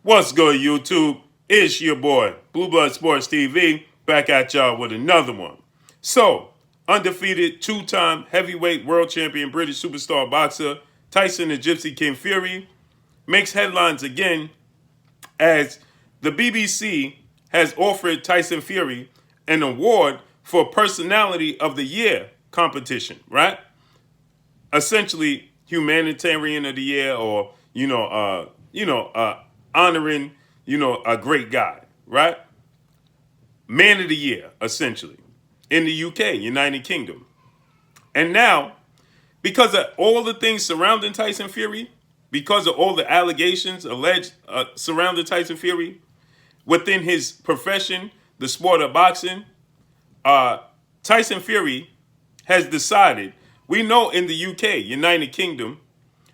What's good, YouTube? It's your boy, Blue Blood Sports TV, back at y'all with another one. So, undefeated two-time heavyweight world champion British superstar boxer Tyson the Gypsy King Fury makes headlines again as the BBC has offered Tyson Fury an award for Personality of the Year competition, right? Essentially, Humanitarian of the Year, or honoring a great guy, right? Man of the Year, essentially, in the UK, United Kingdom. And now, because of all the things surrounding Tyson Fury, because of all the allegations alleged surrounding Tyson Fury within his profession, the sport of boxing, uh, Tyson Fury has decided. We know in the UK, United Kingdom,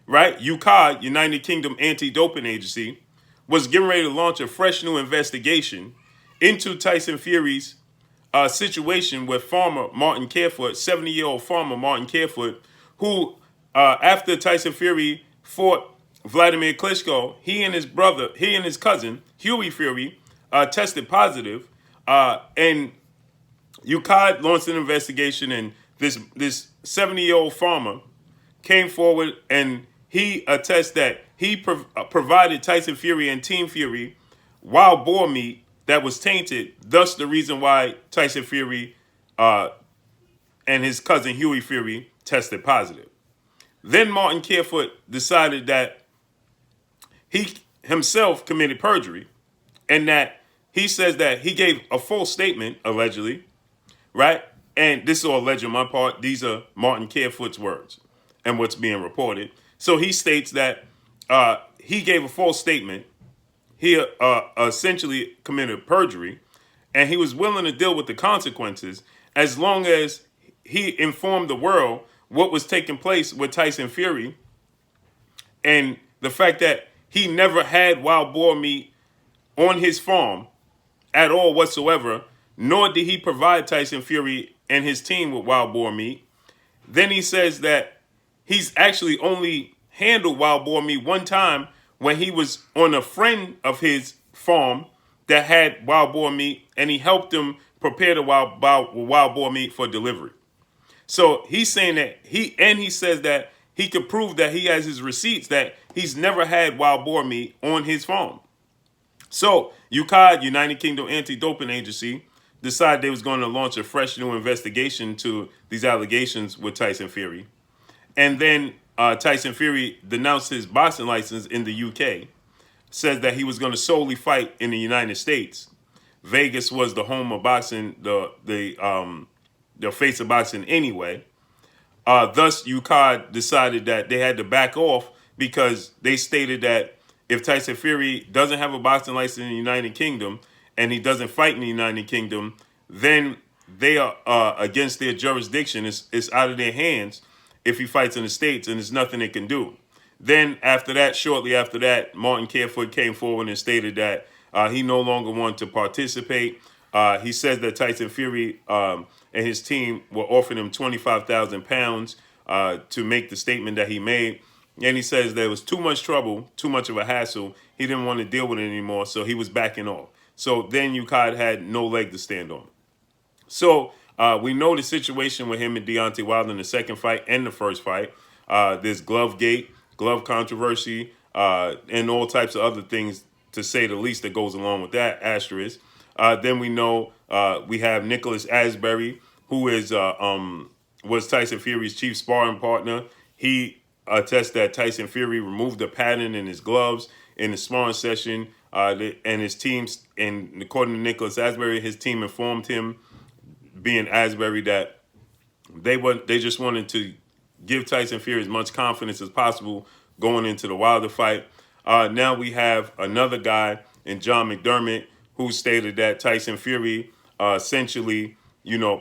right? UCAD, United Kingdom Anti-Doping Agency, was getting ready to launch a fresh new investigation into Tyson Fury's situation with farmer Martin Carefoot, 70-year-old farmer Martin Carefoot, who, after Tyson Fury fought Vladimir Klitschko, he and his cousin, Huey Fury, tested positive, and UCAD launched an investigation, and this 70-year-old farmer came forward and he attests that he provided Tyson Fury and Team Fury wild boar meat that was tainted. Thus, the reason why Tyson Fury and his cousin Huey Fury tested positive. Then Martin Carefoot decided that he himself committed perjury, and that he says that he gave a false statement, allegedly, right? And this is all alleged on my part. These are Martin Carefoot's words and what's being reported. So he states that he gave a false statement. He essentially committed perjury, and he was willing to deal with the consequences as long as he informed the world what was taking place with Tyson Fury, and the fact that he never had wild boar meat on his farm at all whatsoever, nor did he provide Tyson Fury and his team with wild boar meat. Then he says that he's actually only handled wild boar meat one time when he was on a friend of his farm that had wild boar meat, and he helped him prepare the wild boar meat for delivery. So he's saying that he says that he could prove that he has his receipts that he's never had wild boar meat on his farm. So UCAD, United Kingdom Anti-Doping Agency, decided they was going to launch a fresh new investigation to these allegations with Tyson Fury. And then Tyson Fury denounced his boxing license in the UK, says that he was going to solely fight in the United States. Vegas was the home of boxing, the face of boxing anyway. Thus, UCAD decided that they had to back off because they stated that if Tyson Fury doesn't have a boxing license in the United Kingdom and he doesn't fight in the United Kingdom, then they are against their jurisdiction. It's out of their hands if he fights in the States, and there's nothing they can do. Then after that, shortly after that, Martin Carefoot came forward and stated that he no longer wanted to participate. He says that Tyson Fury and his team were offering him £25,000 to make the statement that he made. And he says there was too much trouble, too much of a hassle. He didn't want to deal with it anymore, so he was backing off. So then UCAD had no leg to stand on. So we know the situation with him and Deontay Wilder in the second fight and the first fight. There's glove gate, glove controversy, and all types of other things, to say the least, that goes along with that asterisk. Then we know we have Nicholas Asbury, who is was Tyson Fury's chief sparring partner. He attests that Tyson Fury removed the pattern in his gloves in the sparring session, and his teams, and according to Nicholas Asbury, his team informed him, being Asbury, that they just wanted to give Tyson Fury as much confidence as possible going into the Wilder fight. Now we have another guy in John McDermott who stated that Tyson Fury essentially,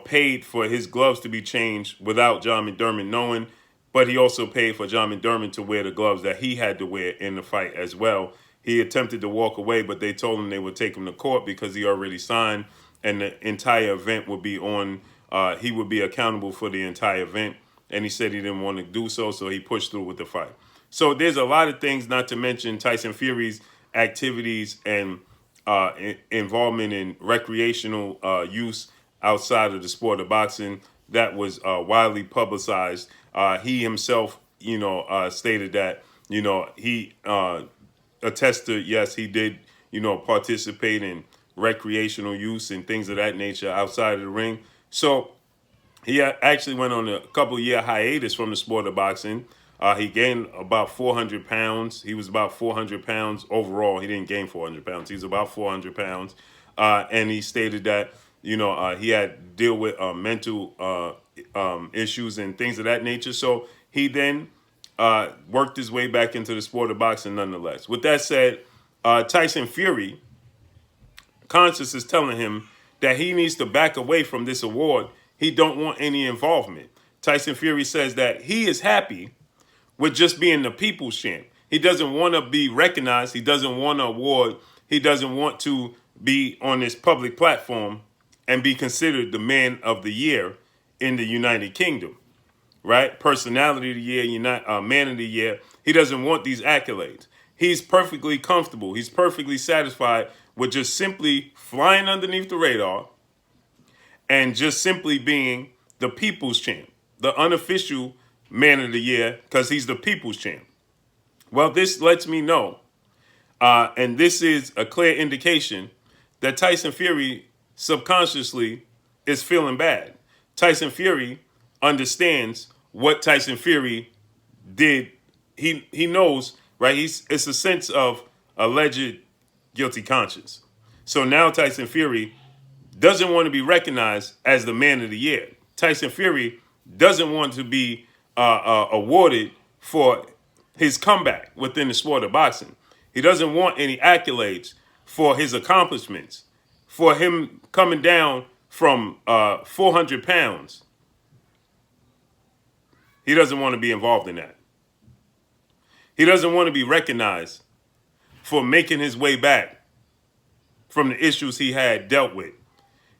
paid for his gloves to be changed without John McDermott knowing, but he also paid for John McDermott to wear the gloves that he had to wear in the fight as well. He attempted to walk away, but they told him they would take him to court because he already signed, and the entire event would be on. He would be accountable for the entire event, and he said he didn't want to do so, so he pushed through with the fight. So there's a lot of things, not to mention Tyson Fury's activities and involvement in recreational use outside of the sport of boxing that was widely publicized. He himself, stated that, he attested, yes, he did, participate in recreational use and things of that nature outside of the ring. So he actually went on a couple year hiatus from the sport of boxing. He gained about 400 pounds. He was about 400 pounds overall. He didn't gain 400 pounds. He was about 400 pounds. And he stated that, he had to deal with mental issues and things of that nature. So he then worked his way back into the sport of boxing nonetheless. With that said, Tyson Fury, conscience is telling him that he needs to back away from this award. He don't want any involvement. Tyson Fury says that he is happy with just being the people's champ. He doesn't want to be recognized. He doesn't want an award. He doesn't want to be on this public platform and be considered the man of the year in the United Kingdom, right? Personality of the year, man of the year. He doesn't want these accolades. He's perfectly comfortable. He's perfectly satisfied with just simply flying underneath the radar and just simply being the people's champ, the unofficial man of the year, because he's the people's champ. Well, this lets me know, and this is a clear indication that Tyson Fury subconsciously is feeling bad. Tyson Fury understands what Tyson Fury did. He knows, right? It's a sense of alleged guilty conscience. So now Tyson Fury doesn't want to be recognized as the man of the year. Tyson Fury doesn't want to be awarded for his comeback within the sport of boxing. He doesn't want any accolades for his accomplishments, for him coming down from 400 pounds. He doesn't want to be involved in that. He doesn't want to be recognized for making his way back from the issues he had dealt with.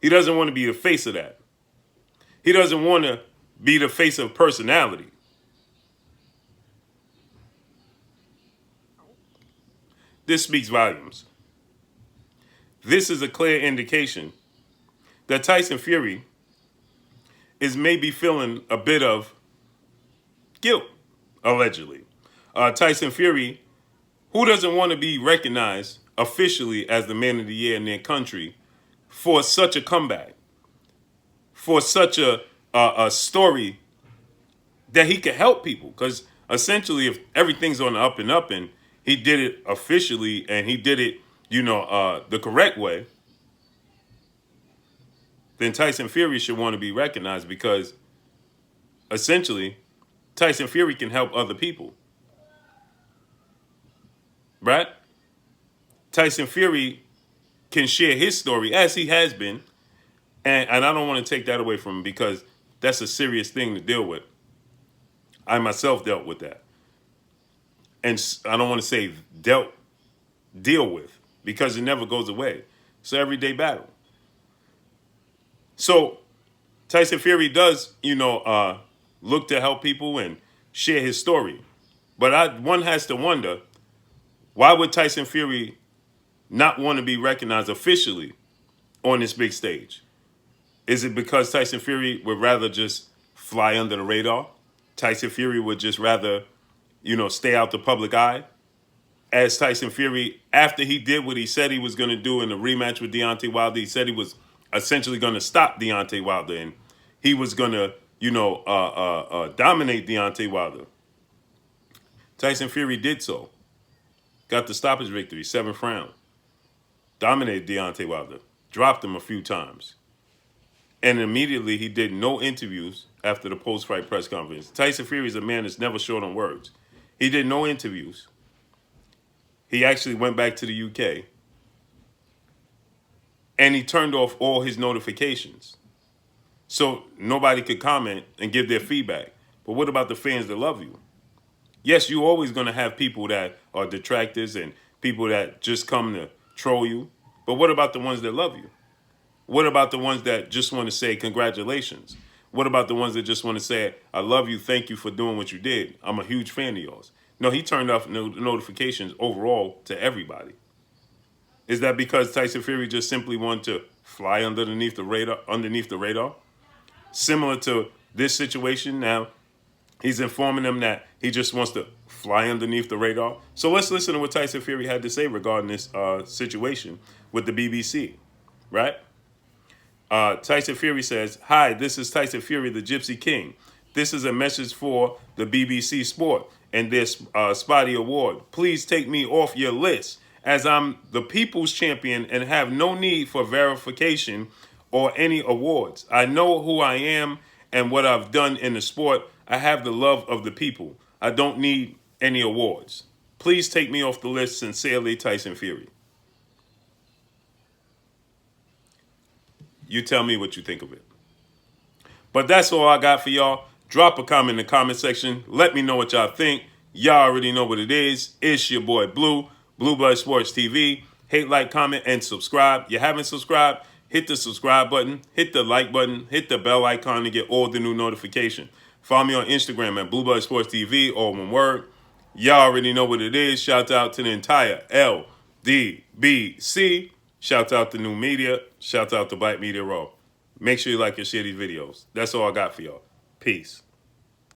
He doesn't want to be the face of that. He doesn't want to be the face of personality. This speaks volumes. This is a clear indication that Tyson Fury is maybe feeling a bit of guilt, allegedly. Tyson Fury, who doesn't want to be recognized officially as the man of the year in their country for such a comeback, for such a story that he could help people? Because essentially, if everything's on the up and he did it officially and he did it, the correct way, then Tyson Fury should want to be recognized, because essentially Tyson Fury can help other people, right? Tyson Fury can share his story as he has been, and I don't want to take that away from him, because that's a serious thing to deal with. I myself dealt with that, and I don't want to say deal with, because it never goes away. It's an everyday battle. So Tyson Fury does, look to help people and share his story. But one has to wonder, why would Tyson Fury not want to be recognized officially on this big stage? Is it because Tyson Fury would rather just fly under the radar? Tyson Fury would just rather, stay out the public eye? As Tyson Fury, after he did what he said he was going to do in the rematch with Deontay Wilder, he said he was essentially going to stop Deontay Wilder, and he was going to, dominate Deontay Wilder. Tyson Fury did so. Got the stoppage victory, 7th round. Dominated Deontay Wilder. Dropped him a few times. And immediately he did no interviews after the post-fight press conference. Tyson Fury is a man that's never short on words. He did no interviews. He actually went back to the UK. And he turned off all his notifications. So nobody could comment and give their feedback. But what about the fans that love you? Yes, you're always going to have people that are detractors and people that just come to troll you. But what about the ones that love you? What about the ones that just want to say congratulations? What about the ones that just want to say, I love you, thank you for doing what you did. I'm a huge fan of yours. No, he turned off notifications overall to everybody. Is that because Tyson Fury just simply wanted to fly underneath the radar? Similar to this situation now, he's informing them that he just wants to fly underneath the radar. So let's listen to what Tyson Fury had to say regarding this situation with the BBC, right? Tyson Fury says, "Hi, this is Tyson Fury, the Gypsy King. This is a message for the BBC Sport and this Spotty Award. Please take me off your list, as I'm the people's champion and have no need for verification or any awards. I know who I am and what I've done in the sport. I have the love of the people. I don't need any awards. Please take me off the list. Sincerely, Tyson Fury." You tell me what you think of it. But that's all I got for y'all. Drop a comment in the comment section. Let me know what y'all think. Y'all already know what it is. It's your boy Blue, Blue Blood Sports TV. Hate, like, comment, and subscribe. You haven't subscribed? Hit the subscribe button. Hit the like button. Hit the bell icon to get all the new notifications. Follow me on Instagram at Blue Blood Sports TV, all one word. Y'all already know what it is. Shout out to the entire LDBC. Shout out to New Media. Shout out to Black Media Raw. Make sure you like and share these videos. That's all I got for y'all. Peace.